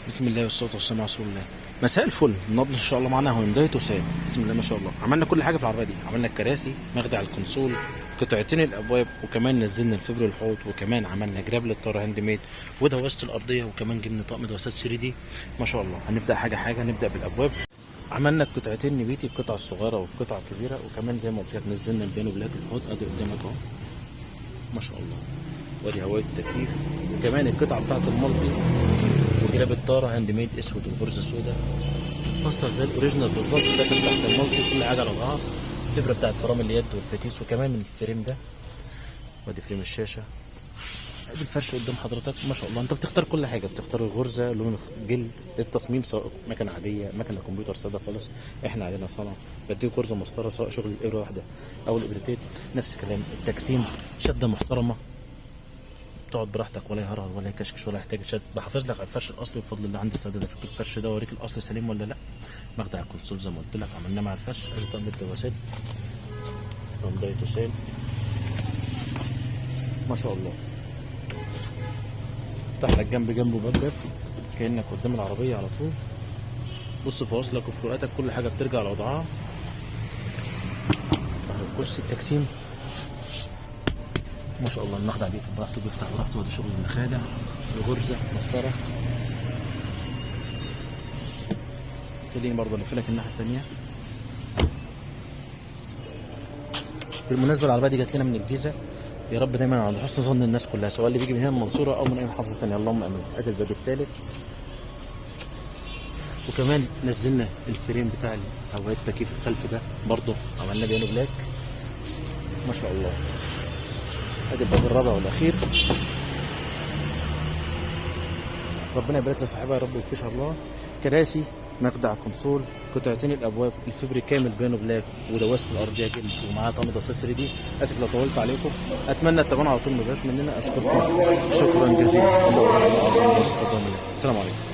بسم الله والصلاة والسلام على رسول الله. مساء الفل. النهارده ان شاء الله معانا هونداي توسان. بسم الله ما شاء الله، عملنا كل حاجه في العربيه دي. عملنا الكراسي، مخدع الكونسول، قطعتين الابواب، وكمان نزلنا الفبر الحوض، وكمان عملنا جراب للطاره هاند ميد ودواسه الارضيه، وكمان جبنا طقم دواسات 3 دي. ما شاء الله. هنبدا حاجه هنبدا بالابواب. عملنا القطعتين نبيتي، القطعه الصغيره والقطعه الكبيره، وكمان زي ما قلت لك نزلنا البيانو بلاك الحوض ادي قدامك اهو. ما شاء الله. وادي هوايه التكييف، وكمان القطعه بتاعت المالتي وجراب الطاره هاند ميد اسود وغرزه سودا. فصل زي الاوريجينال بالظبط، ده كان تحت المالتي كل حاجه على بعضها. الفبره بتاعت فرامل اليد والفتيس، وكمان الفريم ده. وادي فريم الشاشه، ادي الفرش قدام حضرتك. ما شاء الله. انت بتختار كل حاجه، بتختار الغرزه، لون الجلد، التصميم، سواء مكنه عاديه مكنه كمبيوتر ساده خالص. احنا علينا صنعه، بديك غرزه مسطره سواء شغل الابره واحده او الابرتين. نفس الكلام. التجسيم شده محترمه، تقعد براحتك، ولا يهرهر ولا يكشكش ولا يحتاج شد. بحافظ لك على الفرش الاصلي بفضل الله. عندي السعاده افك الفرش ده واوريك الاصل سليم ولا لا. مخدع الكونسول زي ما قلت لك عملناه مع الفرش. ادي طقم الدواسات هونداي توسان. ما شاء الله. افتح لك جنبه باب كانك قدام العربيه على طول. بص فواصلك وفروقاتك كل حاجه بترجع لوضعها. ظهر الكرسي، التجسيم ما شاء الله. المخدع بيقفل براحته بيفتح براحته. وادي شغل المخادع، الغرزه، مسطره. خليني برضه الف لك الناحيه الثانيه. بالمناسبه العربيه دي جات لنا من الجيزه. يا رب دايما عند حسن ظن الناس كلها، سواء اللي بيجي من هنا من المنصوره او من اي محافظه ثانيه. اللهم امين. ادي الباب الثالث، وكمان نزلنا الفريم بتاع هوايه التكييف الخلفي ده برضه عملناه بيانو بلاك. ما شاء الله. ادي الباب الرابع والاخير. ربنا يبارك لصاحبها يا رب ويكفيش الله. كراسي، مخدع كونسول، قطعتين الابواب، الفبر كامل بيانو بلاك ودواسه الارضيه جلد، ومعاها طقم دواسات 3 دي. اسف لو طولت عليكم. اتمنى التابعون على طول، ما تزهقوش مننا. اشكركم شكرا جزيلا. الله اعظم. السلام عليكم.